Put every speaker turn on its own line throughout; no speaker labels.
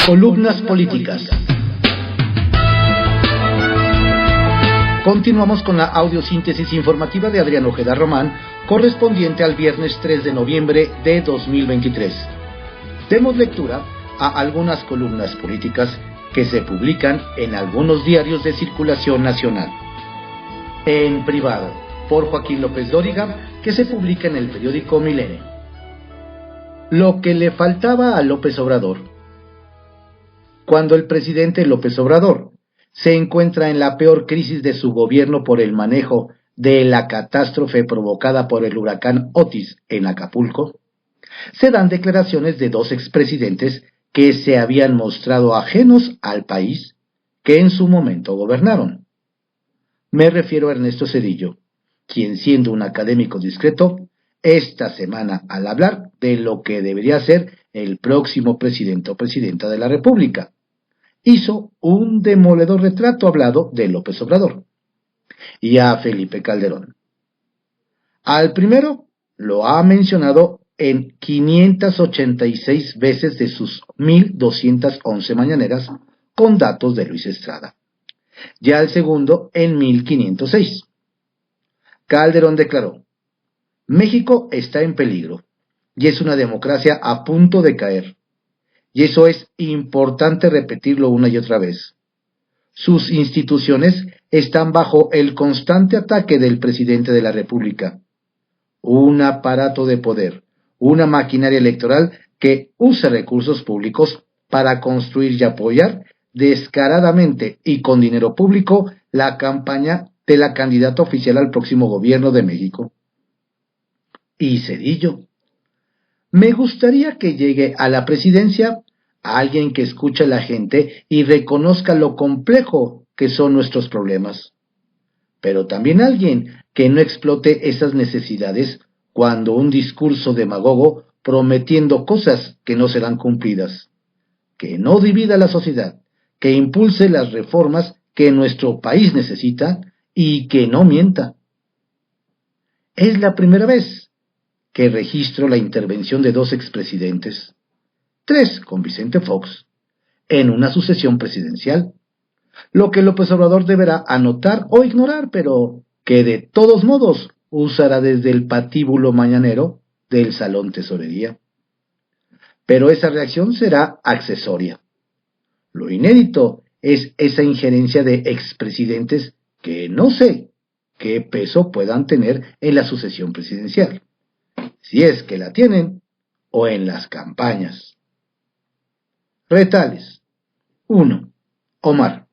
Columnas políticas. Continuamos con la audiosíntesis informativa de Adrián Ojeda Román, correspondiente al viernes 3 de noviembre de 2023. Demos lectura a algunas columnas políticas que se publican en algunos diarios de circulación nacional. En privado, por Joaquín López Dóriga, que se publica en el periódico Milenio. Lo que le faltaba a López Obrador. Cuando el presidente López Obrador se encuentra en la peor crisis de su gobierno por el manejo de la catástrofe provocada por el huracán Otis en Acapulco, se dan declaraciones de dos expresidentes que se habían mostrado ajenos al país que en su momento gobernaron. Me refiero a Ernesto Zedillo, quien siendo un académico discreto, esta semana al hablar de lo que debería ser el próximo presidente o presidenta de la República, hizo un demoledor retrato hablado de López Obrador, y a Felipe Calderón. Al primero lo ha mencionado en 586 veces de sus 1211 mañaneras con datos de Luis Estrada, ya al segundo en 1506. Calderón declaró: México está en peligro y es una democracia a punto de caer. Y eso es importante repetirlo una y otra vez. Sus instituciones están bajo el constante ataque del presidente de la República. Un aparato de poder, una maquinaria electoral que usa recursos públicos para construir y apoyar descaradamente y con dinero público la campaña de la candidata oficial al próximo gobierno de México. Y Zedillo: me gustaría que llegue a la presidencia alguien que escuche a la gente y reconozca lo complejo que son nuestros problemas, pero también alguien que no explote esas necesidades cuando un discurso demagogo prometiendo cosas que no serán cumplidas, que no divida a la sociedad, que impulse las reformas que nuestro país necesita y que no mienta. Es la primera vez que registro la intervención de dos expresidentes, tres con Vicente Fox, en una sucesión presidencial, lo que López Obrador deberá anotar o ignorar, pero que de todos modos usará desde el patíbulo mañanero del Salón Tesorería. Pero esa reacción será accesoria. Lo inédito es esa injerencia de expresidentes que no sé qué peso puedan tener en la sucesión presidencial, si es que la tienen, o en las campañas. Retales. 1. Omar.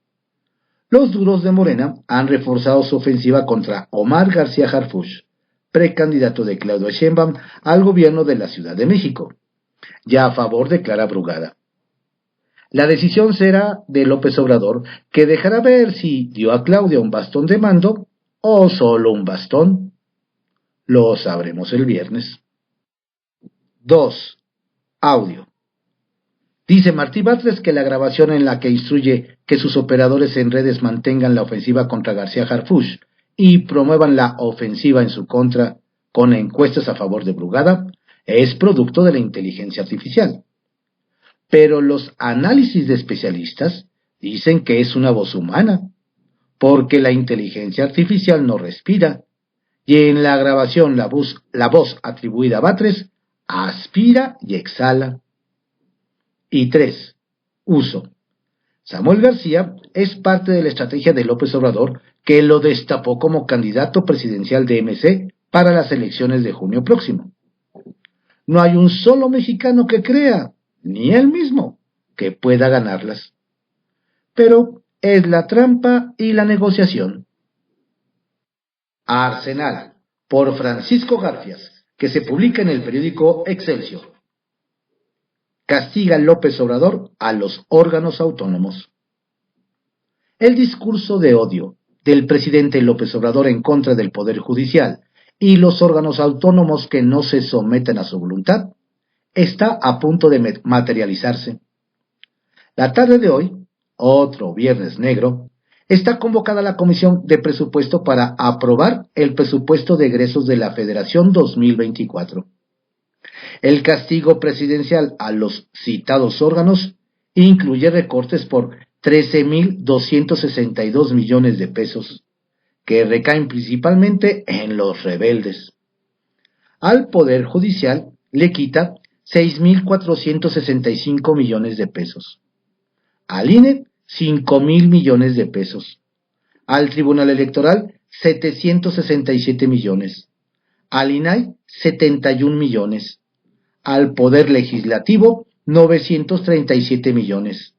Los duros de Morena han reforzado su ofensiva contra Omar García Harfuch, precandidato de Claudia Sheinbaum al gobierno de la Ciudad de México, ya a favor de Clara Brugada. La decisión será de López Obrador, que dejará ver si dio a Claudia un bastón de mando o solo un bastón. Lo sabremos el viernes. 2. Audio. Dice Martí Batres que la grabación en la que instruye que sus operadores en redes mantengan la ofensiva contra García Harfuch y promuevan la ofensiva en su contra con encuestas a favor de Brugada es producto de la inteligencia artificial. Pero los análisis de especialistas dicen que es una voz humana, porque la inteligencia artificial no respira, y en la grabación la voz atribuida a Batres aspira y exhala. Y 3. Uso. Samuel García es parte de la estrategia de López Obrador, que lo destapó como candidato presidencial de MC para las elecciones de junio próximo. No hay un solo mexicano que crea, ni él mismo, que pueda ganarlas. Pero es la trampa y la negociación. Arsenal, por Francisco Garfias, que se publica en el periódico Excelsior. Castiga López Obrador a los órganos autónomos. El discurso de odio del presidente López Obrador en contra del Poder Judicial y los órganos autónomos que no se someten a su voluntad está a punto de materializarse. La tarde de hoy, otro viernes negro, está convocada la Comisión de Presupuesto para aprobar el presupuesto de egresos de la Federación 2024. El castigo presidencial a los citados órganos incluye recortes por 13.262 millones de pesos, que recaen principalmente en los rebeldes. Al Poder Judicial le quita 6.465 millones de pesos. Al INE, 5.000 millones de pesos. Al Tribunal Electoral, 767 millones. Al INAI, 71 millones. Al Poder Legislativo, 937 millones.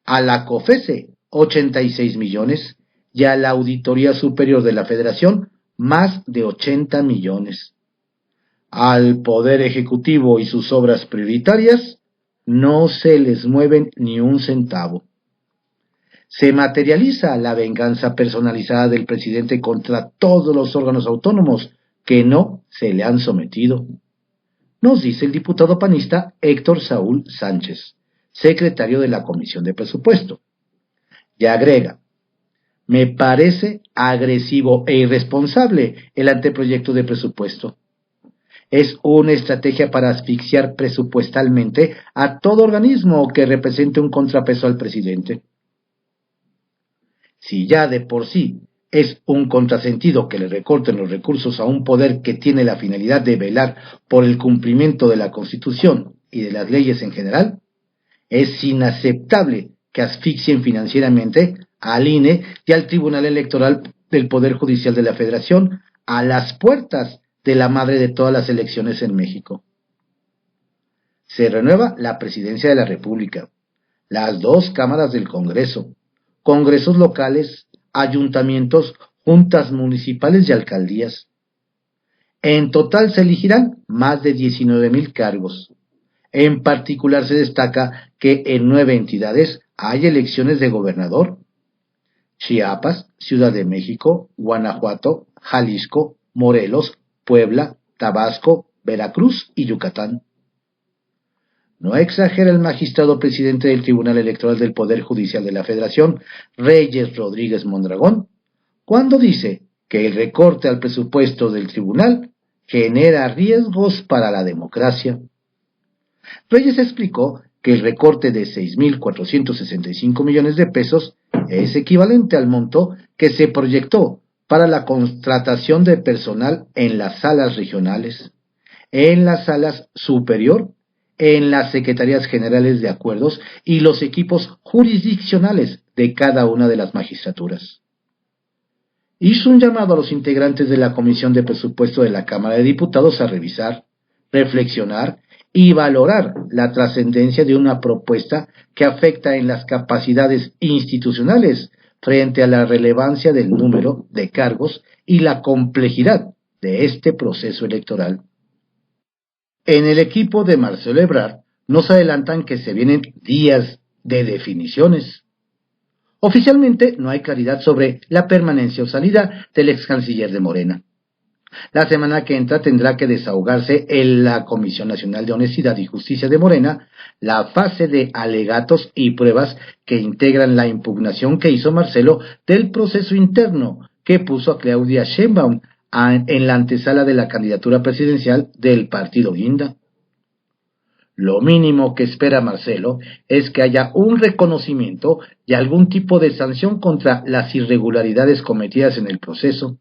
A la COFESE, 86 millones. Y a la Auditoría Superior de la Federación, más de 80 millones. Al Poder Ejecutivo y sus obras prioritarias, no se les mueven ni un centavo. Se materializa la venganza personalizada del presidente contra todos los órganos autónomos que no se le han sometido, nos dice el diputado panista Héctor Saúl Sánchez, secretario de la Comisión de Presupuesto. Y agrega: me parece agresivo e irresponsable el anteproyecto de presupuesto. Es una estrategia para asfixiar presupuestalmente a todo organismo que represente un contrapeso al presidente. Si ya de por sí es un contrasentido que le recorten los recursos a un poder que tiene la finalidad de velar por el cumplimiento de la Constitución y de las leyes en general, es inaceptable que asfixien financieramente al INE y al Tribunal Electoral del Poder Judicial de la Federación a las puertas de la madre de todas las elecciones en México. Se renueva la Presidencia de la República, las dos cámaras del Congreso, congresos locales, ayuntamientos, juntas municipales y alcaldías. En total se elegirán más de 19,000 cargos. En particular se destaca que en 9 entidades hay elecciones de gobernador: Chiapas, Ciudad de México, Guanajuato, Jalisco, Morelos, Puebla, Tabasco, Veracruz y Yucatán. No exagera el magistrado presidente del Tribunal Electoral del Poder Judicial de la Federación, Reyes Rodríguez Mondragón, cuando dice que el recorte al presupuesto del tribunal genera riesgos para la democracia. Reyes explicó que el recorte de 6.465 millones de pesos es equivalente al monto que se proyectó para la contratación de personal en las salas regionales, en las salas superior, en las secretarías generales de acuerdos y los equipos jurisdiccionales de cada una de las magistraturas. Hizo un llamado a los integrantes de la Comisión de Presupuesto de la Cámara de Diputados a revisar, reflexionar y valorar la trascendencia de una propuesta que afecta en las capacidades institucionales frente a la relevancia del número de cargos y la complejidad de este proceso electoral. En el equipo de Marcelo Ebrard nos adelantan que se vienen días de definiciones. Oficialmente no hay claridad sobre la permanencia o salida del ex canciller de Morena. La semana que entra tendrá que desahogarse en la Comisión Nacional de Honestidad y Justicia de Morena la fase de alegatos y pruebas que integran la impugnación que hizo Marcelo del proceso interno que puso a Claudia Sheinbaum en la antesala de la candidatura presidencial del partido Guinda. Lo mínimo que espera Marcelo es que haya un reconocimiento y algún tipo de sanción contra las irregularidades cometidas en el proceso,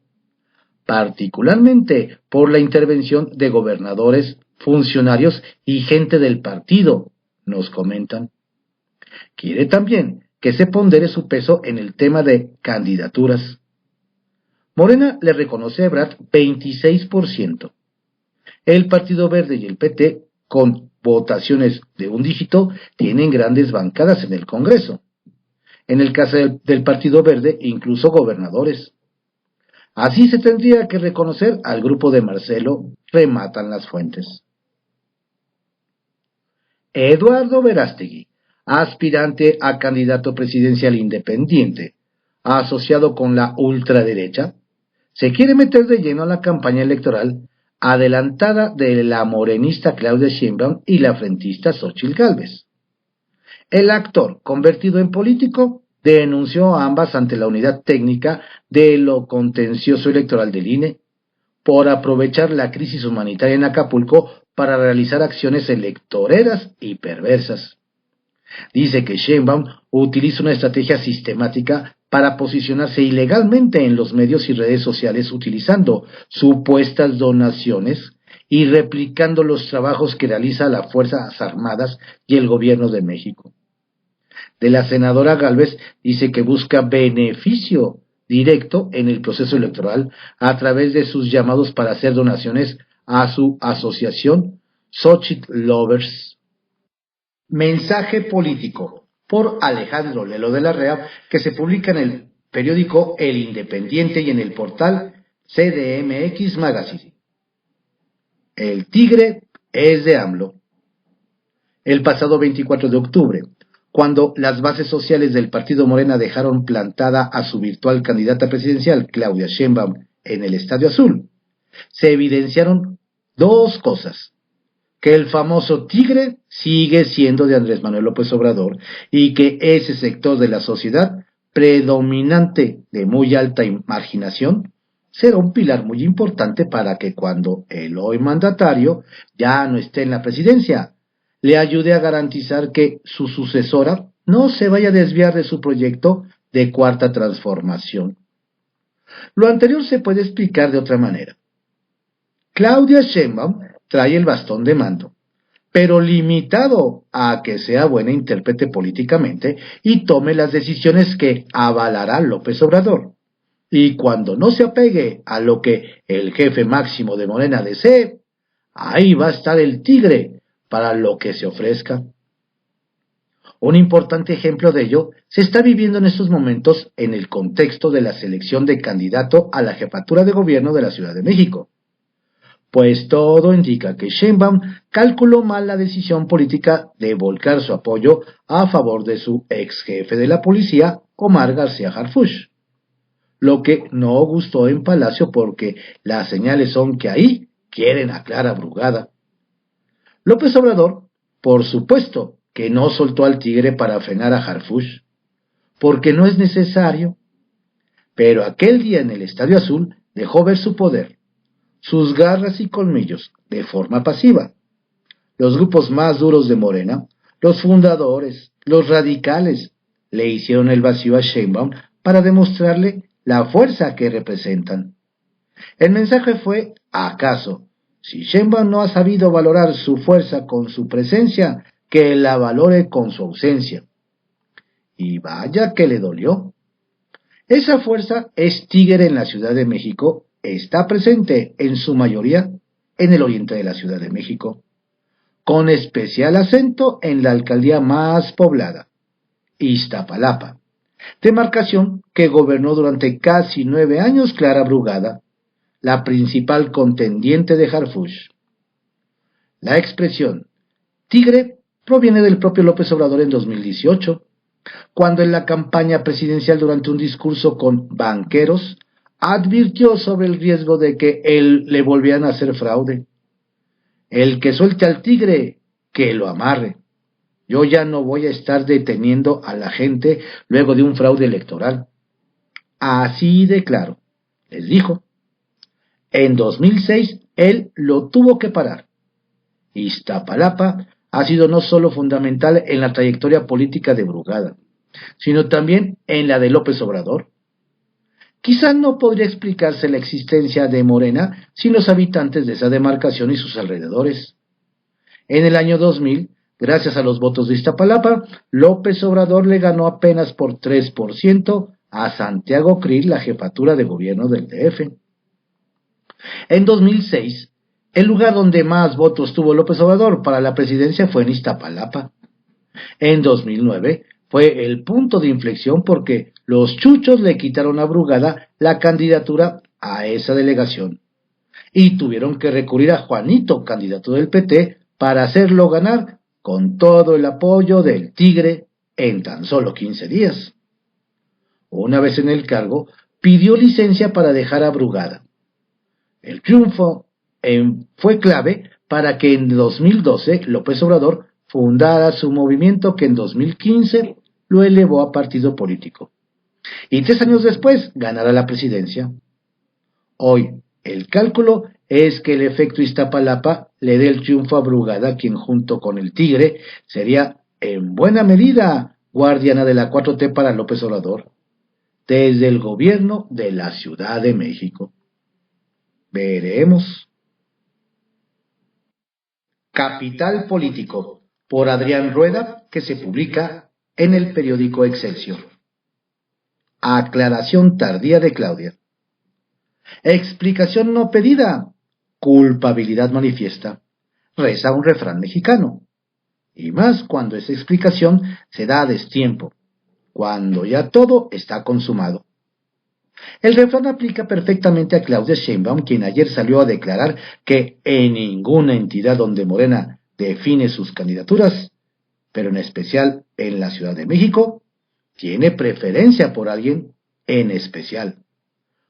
particularmente por la intervención de gobernadores, funcionarios y gente del partido, nos comentan. Quiere también que se pondere su peso en el tema de candidaturas. Morena le reconoce a Ebrard 26%. El Partido Verde y el PT, con votaciones de un dígito, tienen grandes bancadas en el Congreso. En el caso del Partido Verde, incluso gobernadores. Así se tendría que reconocer al grupo de Marcelo, rematan las fuentes. Eduardo Verástegui, aspirante a candidato presidencial independiente, asociado con la ultraderecha, se quiere meter de lleno a la campaña electoral adelantada de la morenista Claudia Sheinbaum y la frentista Xóchitl Gálvez. El actor, convertido en político, denunció a ambas ante la unidad técnica de lo contencioso electoral del INE por aprovechar la crisis humanitaria en Acapulco para realizar acciones electoreras y perversas. Dice que Sheinbaum utiliza una estrategia sistemática para posicionarse ilegalmente en los medios y redes sociales utilizando supuestas donaciones y replicando los trabajos que realiza las Fuerzas Armadas y el Gobierno de México. De la senadora Gálvez dice que busca beneficio directo en el proceso electoral a través de sus llamados para hacer donaciones a su asociación Xochitl Lovers. Mensaje político por Alejandro Lelo de la Rea, que se publica en el periódico El Independiente y en el portal CDMX Magazine. El tigre es de AMLO. El pasado 24 de octubre, cuando las bases sociales del partido Morena dejaron plantada a su virtual candidata presidencial, Claudia Sheinbaum, en el Estadio Azul, se evidenciaron dos cosas: que el famoso tigre sigue siendo de Andrés Manuel López Obrador y que ese sector de la sociedad, predominante de muy alta marginación, será un pilar muy importante para que cuando el hoy mandatario ya no esté en la presidencia, le ayude a garantizar que su sucesora no se vaya a desviar de su proyecto de cuarta transformación. Lo anterior se puede explicar de otra manera. Claudia Sheinbaum trae el bastón de mando, pero limitado a que sea buena intérprete políticamente y tome las decisiones que avalará López Obrador. Y cuando no se apegue a lo que el jefe máximo de Morena desee, ahí va a estar el tigre para lo que se ofrezca. Un importante ejemplo de ello se está viviendo en estos momentos en el contexto de la selección de candidato a la jefatura de gobierno de la Ciudad de México. Pues todo indica que Sheinbaum calculó mal la decisión política de volcar su apoyo a favor de su ex jefe de la policía, Omar García Harfuch. Lo que no gustó en Palacio porque las señales son que ahí quieren a Clara Brugada. López Obrador, por supuesto, que no soltó al tigre para frenar a Harfuch, porque no es necesario. Pero aquel día en el Estadio Azul dejó ver su poder, sus garras y colmillos, de forma pasiva. Los grupos más duros de Morena, los fundadores, los radicales, le hicieron el vacío a Sheinbaum para demostrarle la fuerza que representan. El mensaje fue: ¿acaso, si Sheinbaum no ha sabido valorar su fuerza con su presencia, que la valore con su ausencia? Y vaya que le dolió. Esa fuerza es tigre en la Ciudad de México, está presente en su mayoría en el oriente de la Ciudad de México, con especial acento en la alcaldía más poblada, Iztapalapa, demarcación que gobernó durante casi 9 años Clara Brugada, la principal contendiente de Harfuch. La expresión tigre proviene del propio López Obrador en 2018, cuando en la campaña presidencial durante un discurso con banqueros advirtió sobre el riesgo de que él le volvieran a hacer fraude. El que suelte al tigre, que lo amarre. Yo ya no voy a estar deteniendo a la gente luego de un fraude electoral. Así de claro, les dijo. En 2006, él lo tuvo que parar. Iztapalapa ha sido no solo fundamental en la trayectoria política de Brugada, sino también en la de López Obrador. Quizá no podría explicarse la existencia de Morena sin los habitantes de esa demarcación y sus alrededores. En el año 2000, gracias a los votos de Iztapalapa, López Obrador le ganó apenas por 3% a Santiago Krill la jefatura de gobierno del DF. En 2006, el lugar donde más votos tuvo López Obrador para la presidencia fue en Iztapalapa. En 2009 fue el punto de inflexión porque los chuchos le quitaron a Brugada la candidatura a esa delegación y tuvieron que recurrir a Juanito, candidato del PT, para hacerlo ganar con todo el apoyo del tigre en tan solo 15 días. Una vez en el cargo, pidió licencia para dejar a Brugada. El triunfo fue clave para que en 2012 López Obrador fundara su movimiento que en 2015 lo elevó a partido político. Y 3 años después ganará la presidencia. Hoy, el cálculo es que el efecto Iztapalapa le dé el triunfo a Brugada, quien junto con el tigre sería en buena medida guardiana de la 4T para López Obrador, desde el gobierno de la Ciudad de México. Veremos. Capital Político, por Adrián Rueda, que se publica en el periódico Excelsior. Aclaración tardía de Claudia. Explicación no pedida. Culpabilidad manifiesta. Reza un refrán mexicano. Y más cuando esa explicación se da a destiempo, cuando ya todo está consumado. El refrán aplica perfectamente a Claudia Sheinbaum, quien ayer salió a declarar que en ninguna entidad donde Morena define sus candidaturas, pero en especial en la Ciudad de México, tiene preferencia por alguien en especial.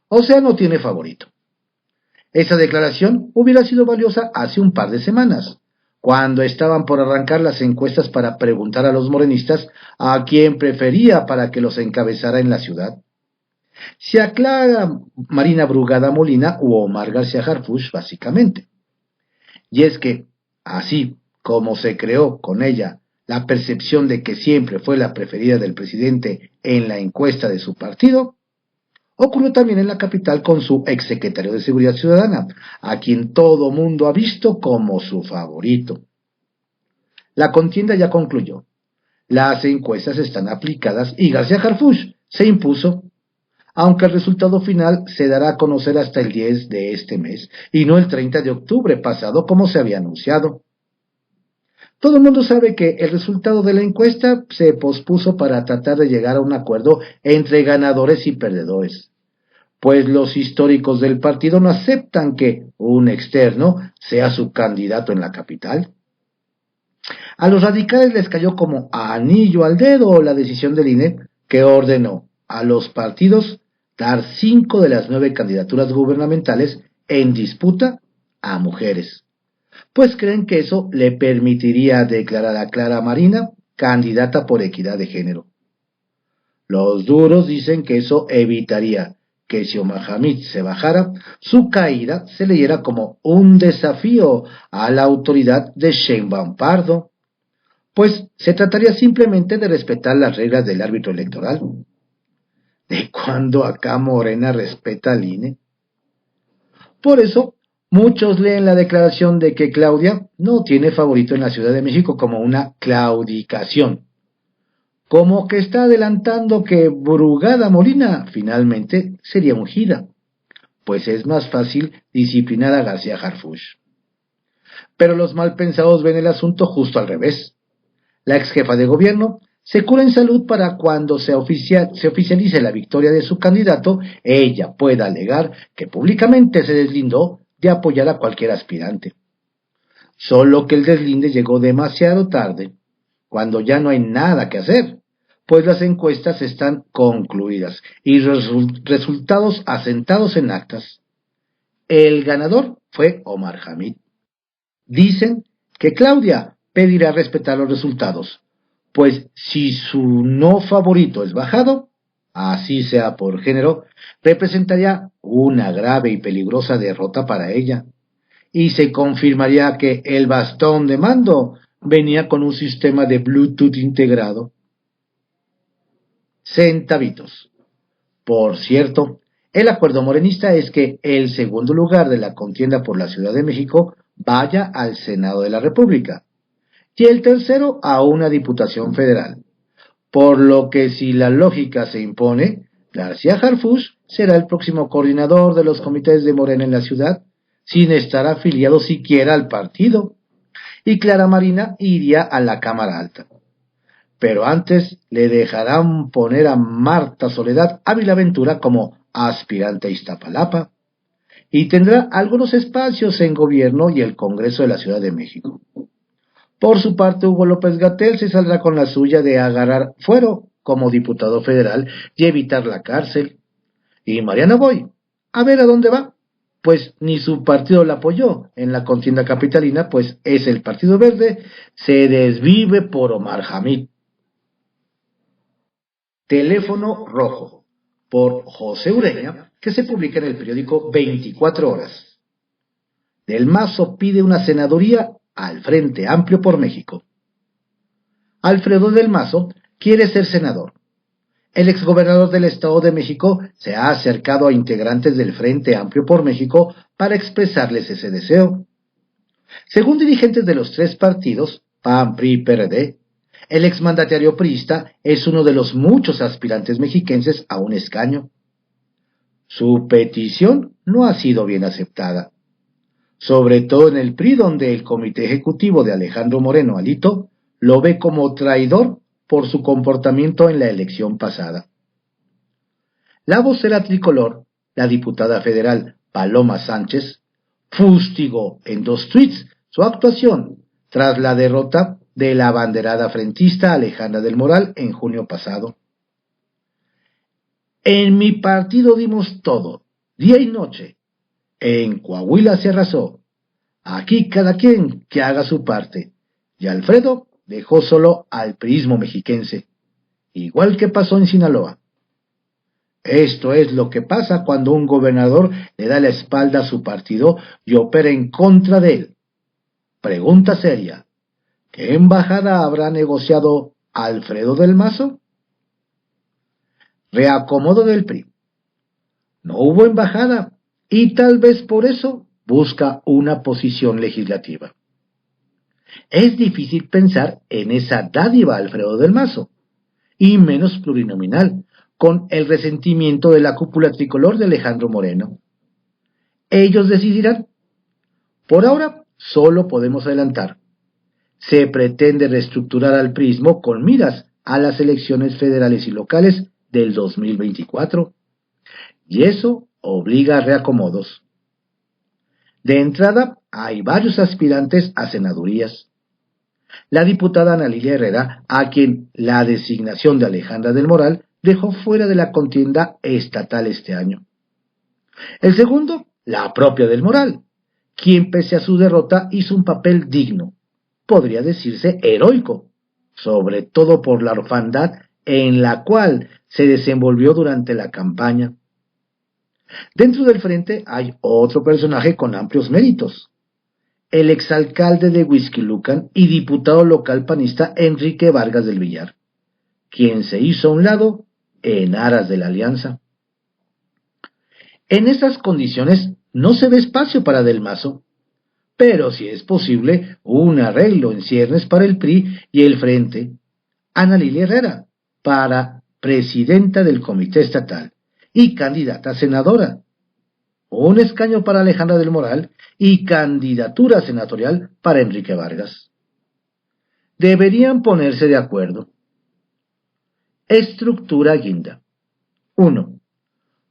O sea, no tiene favorito. Esa declaración hubiera sido valiosa hace un par de semanas, cuando estaban por arrancar las encuestas para preguntar a los morenistas a quién prefería para que los encabezara en la ciudad. Se aclara Marina Brugada Molina u Omar García Harfuch, básicamente. Y es que, así como se creó con ella la percepción de que siempre fue la preferida del presidente en la encuesta de su partido, ocurrió también en la capital con su exsecretario de Seguridad Ciudadana, a quien todo mundo ha visto como su favorito. La contienda ya concluyó. Las encuestas están aplicadas y García Harfuch se impuso, aunque el resultado final se dará a conocer hasta el 10 de este mes, y no el 30 de octubre pasado como se había anunciado. Todo el mundo sabe que el resultado de la encuesta se pospuso para tratar de llegar a un acuerdo entre ganadores y perdedores, pues los históricos del partido no aceptan que un externo sea su candidato en la capital. A los radicales les cayó como anillo al dedo la decisión del INE, que ordenó a los partidos dar 5 de las 9 candidaturas gubernamentales en disputa a mujeres, pues creen que eso le permitiría declarar a Clara Marina candidata por equidad de género. Los duros dicen que eso evitaría que si Omar Hamid se bajara, su caída se leyera como un desafío a la autoridad de Sheinbaum Pardo, pues se trataría simplemente de respetar las reglas del árbitro electoral. ¿De cuándo acá Morena respeta al INE? Por eso, muchos leen la declaración de que Claudia no tiene favorito en la Ciudad de México como una claudicación, como que está adelantando que Brugada Molina finalmente sería ungida, pues es más fácil disciplinar a García Harfuch. Pero los malpensados ven el asunto justo al revés. La ex jefa de gobierno se cura en salud para cuando se oficialice la victoria de su candidato, ella pueda alegar que públicamente se deslindó de apoyar a cualquier aspirante. Solo que el deslinde llegó demasiado tarde, cuando ya no hay nada que hacer, pues las encuestas están concluidas y resultados asentados en actas. El ganador fue Omar Hamid. Dicen que Claudia pedirá respetar los resultados, pues si su no favorito es bajado, así sea por género, representaría una grave y peligrosa derrota para ella, y se confirmaría que el bastón de mando venía con un sistema de Bluetooth integrado. Centavitos. Por cierto, el acuerdo morenista es que el segundo lugar de la contienda por la Ciudad de México vaya al Senado de la República, y el tercero a una diputación federal, por lo que si la lógica se impone, García Harfuch será el próximo coordinador de los comités de Morena en la ciudad, sin estar afiliado siquiera al partido, y Clara Marina iría a la Cámara Alta. Pero antes le dejarán poner a Marta Soledad Ávila Ventura como aspirante a Iztapalapa, y tendrá algunos espacios en gobierno y el Congreso de la Ciudad de México. Por su parte, Hugo López-Gatell se saldrá con la suya de agarrar fuero como diputado federal y evitar la cárcel. Y Mariana Boy, a ver a dónde va, pues ni su partido la apoyó en la contienda capitalina, pues es el Partido Verde, se desvive por Omar Hamid. Teléfono rojo, por José Ureña, que se publica en el periódico 24 Horas. Del Mazo pide una senaduría al Frente Amplio por México. Alfredo del Mazo quiere ser senador. El exgobernador del Estado de México se ha acercado a integrantes del Frente Amplio por México para expresarles ese deseo. Según dirigentes de los tres partidos, PAN, PRI y PRD, el exmandatario priista es uno de los muchos aspirantes mexiquenses a un escaño. Su petición no ha sido bien aceptada, sobre todo en el PRI, donde el comité ejecutivo de Alejandro Moreno Alito lo ve como traidor por su comportamiento en la elección pasada. La vocera tricolor, la diputada federal Paloma Sánchez, fustigó en 2 tweets su actuación tras la derrota de la abanderada frentista Alejandra del Moral en junio pasado. En mi partido dimos todo, día y noche. En Coahuila se arrasó. Aquí cada quien que haga su parte. Y Alfredo dejó solo al priismo mexiquense, igual que pasó en Sinaloa. Esto es lo que pasa cuando un gobernador le da la espalda a su partido y opera en contra de él. Pregunta seria: ¿qué embajada habrá negociado Alfredo del Mazo? Reacomodo del PRI. No hubo embajada y tal vez por eso busca una posición legislativa. Es difícil pensar en esa dádiva a Alfredo del Mazo, y menos plurinominal, con el resentimiento de la cúpula tricolor de Alejandro Moreno. Ellos decidirán. Por ahora, solo podemos adelantar. Se pretende reestructurar al priismo con miras a las elecciones federales y locales del 2024, y eso obliga a reacomodos. De entrada, hay varios aspirantes a senadurías. La diputada Ana Lilia Herrera, a quien la designación de Alejandra del Moral dejó fuera de la contienda estatal este año. El segundo, la propia del Moral, quien pese a su derrota hizo un papel digno, podría decirse heroico, sobre todo por la orfandad en la cual se desenvolvió durante la campaña. Dentro del frente hay otro personaje con amplios méritos: el exalcalde de Huixquilucan y diputado local panista Enrique Vargas del Villar, quien se hizo a un lado en aras de la alianza. En estas condiciones no se ve espacio para Del Mazo, pero si es posible un arreglo en ciernes para el PRI y el Frente. Ana Lilia Herrera, para presidenta del Comité Estatal y candidata a senadora. Un escaño para Alejandra del Moral y candidatura senatorial para Enrique Vargas. Deberían ponerse de acuerdo. Estructura guinda. 1.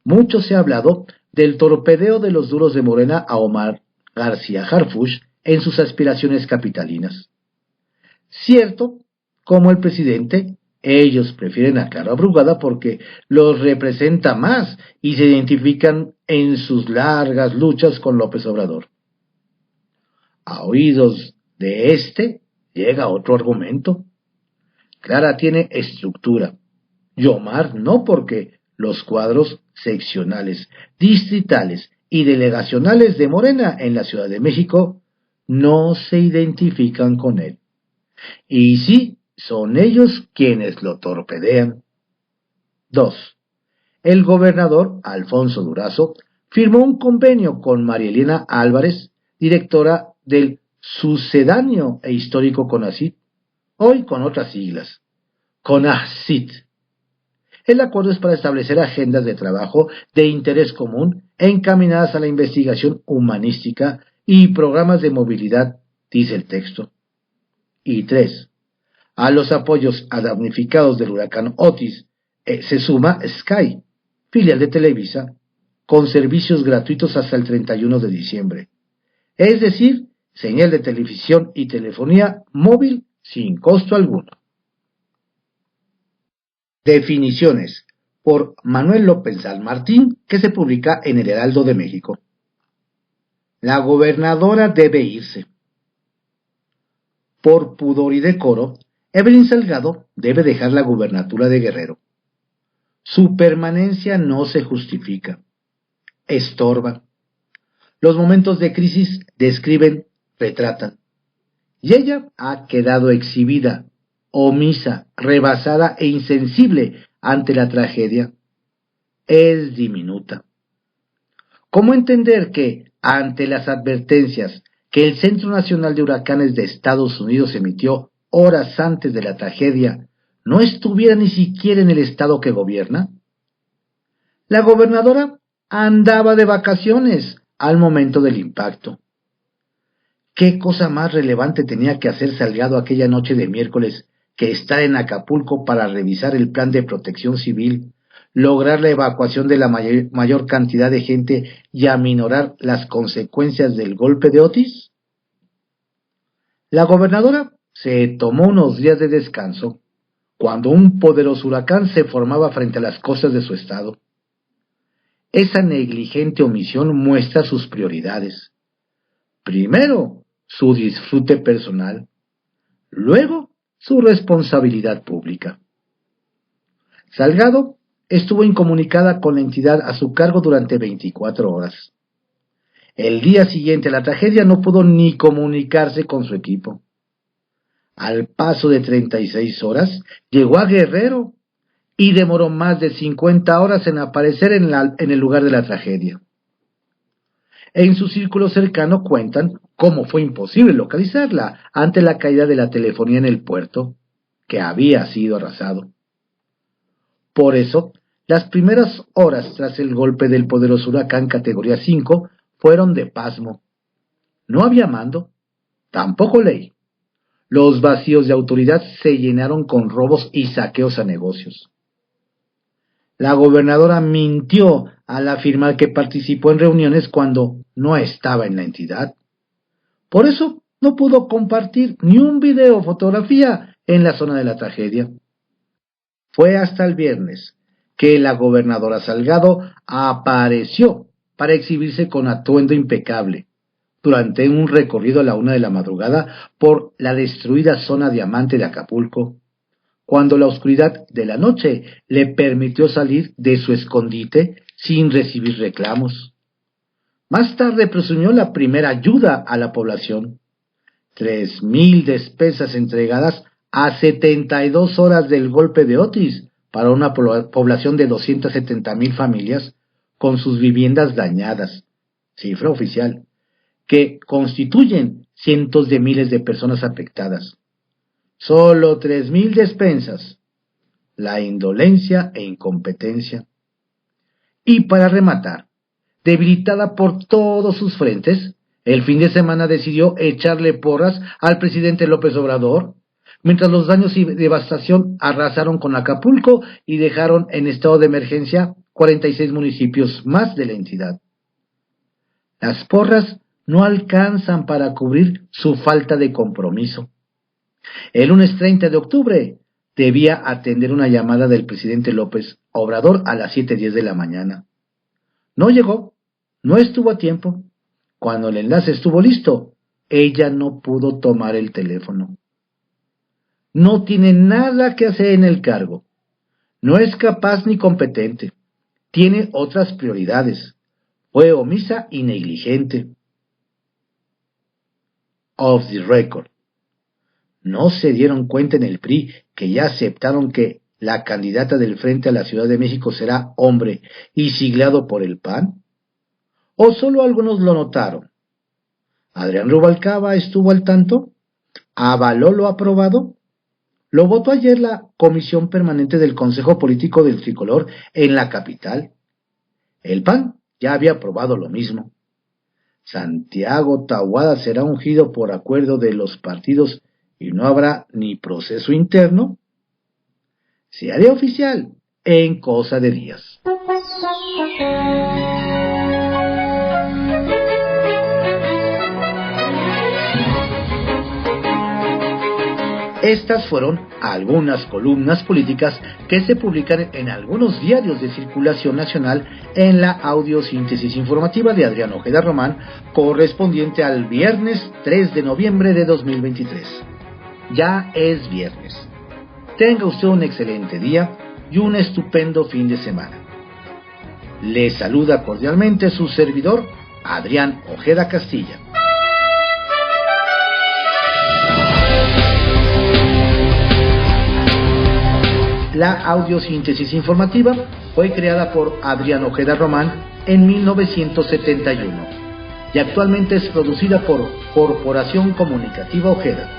Mucho se ha hablado del torpedeo de los duros de Morena a Omar García Harfuch en sus aspiraciones capitalinas. Cierto, como el presidente, ellos prefieren a Clara Brugada porque los representa más y se identifican en sus largas luchas con López Obrador. A oídos de este llega otro argumento. Clara tiene estructura y Omar no, porque los cuadros seccionales, distritales y delegacionales de Morena en la Ciudad de México no se identifican con él. Y sí, son ellos quienes lo torpedean. 2. El gobernador Alfonso Durazo firmó un convenio con María Elena Álvarez, directora del sucedáneo e histórico CONACYT, hoy con otras siglas, CONACYT. El acuerdo es para establecer agendas de trabajo de interés común encaminadas a la investigación humanística y programas de movilidad, dice el texto. Y 3. A los apoyos a damnificados del huracán Otis se suma Sky, filial de Televisa, con servicios gratuitos hasta el 31 de diciembre. Es decir, señal de televisión y telefonía móvil sin costo alguno. Definiciones, por Manuel López San Martín, que se publica en el Heraldo de México. La gobernadora debe irse. Por pudor y decoro, Evelyn Salgado debe dejar la gubernatura de Guerrero. Su permanencia no se justifica. Estorba. Los momentos de crisis describen, retratan. Y ella ha quedado exhibida, omisa, rebasada e insensible ante la tragedia, es diminuta. ¿Cómo entender que, ante las advertencias que el Centro Nacional de Huracanes de Estados Unidos emitió horas antes de la tragedia, no estuviera ni siquiera en el estado que gobierna? La gobernadora andaba de vacaciones al momento del impacto. ¿Qué cosa más relevante tenía que hacer Salgado aquella noche de miércoles que estar en Acapulco para revisar el plan de protección civil, lograr la evacuación de la mayor cantidad de gente y aminorar las consecuencias del golpe de Otis? La gobernadora se tomó unos días de descanso cuando un poderoso huracán se formaba frente a las costas de su estado. Esa negligente omisión muestra sus prioridades. Primero, su disfrute personal. Luego, su responsabilidad pública. Salgado estuvo incomunicada con la entidad a su cargo durante 24 horas. El día siguiente a la tragedia no pudo ni comunicarse con su equipo. Al paso de 36 horas, llegó a Guerrero y demoró más de 50 horas en aparecer en el lugar de la tragedia. En su círculo cercano cuentan cómo fue imposible localizarla ante la caída de la telefonía en el puerto, que había sido arrasado. Por eso, las primeras horas tras el golpe del poderoso huracán categoría 5 fueron de pasmo. No había mando, tampoco ley. Los vacíos de autoridad se llenaron con robos y saqueos a negocios. La gobernadora mintió al afirmar que participó en reuniones cuando no estaba en la entidad. Por eso no pudo compartir ni un video o fotografía en la zona de la tragedia. Fue hasta el viernes que la gobernadora Salgado apareció para exhibirse con atuendo impecable durante un recorrido a la 1 de la madrugada por la destruida zona Diamante de Acapulco, cuando la oscuridad de la noche le permitió salir de su escondite sin recibir reclamos. Más tarde presumió la primera ayuda a la población. 3,000 despensas entregadas a 72 horas del golpe de Otis para una población de 270,000 familias con sus viviendas dañadas, cifra oficial, que constituyen cientos de miles de personas afectadas. Solo 3,000 despensas. La indolencia e incompetencia. Y para rematar, debilitada por todos sus frentes, el fin de semana decidió echarle porras al presidente López Obrador, mientras los daños y devastación arrasaron con Acapulco y dejaron en estado de emergencia 46 municipios más de la entidad. Las porras no alcanzan para cubrir su falta de compromiso. El lunes 30 de octubre debía atender una llamada del presidente López Obrador a las 7:10 de la mañana. No llegó, no estuvo a tiempo. Cuando el enlace estuvo listo, ella no pudo tomar el teléfono. No tiene nada que hacer en el cargo. No es capaz ni competente. Tiene otras prioridades. Fue omisa y negligente. Off the record. ¿No se dieron cuenta en el PRI que ya aceptaron que la candidata del Frente a la Ciudad de México será hombre y siglado por el PAN? ¿O solo algunos lo notaron? ¿Adrián Rubalcaba estuvo al tanto? ¿Avaló lo aprobado? Lo votó ayer la Comisión Permanente del Consejo Político del Tricolor en la capital. El PAN ya había aprobado lo mismo. Santiago Tahuada será ungido por acuerdo de los partidos y no habrá ni proceso interno. Se haría oficial en cosa de días. Estas fueron algunas columnas políticas que se publican en algunos diarios de circulación nacional en la audiosíntesis informativa de Adrián Ojeda Román, correspondiente al viernes 3 de noviembre de 2023. Ya es viernes. Tenga usted un excelente día y un estupendo fin de semana. Le saluda cordialmente su servidor, Adrián Ojeda Castilla. La audiosíntesis informativa fue creada por Adrián Ojeda Román en 1971 y actualmente es producida por Corporación Comunicativa Ojeda.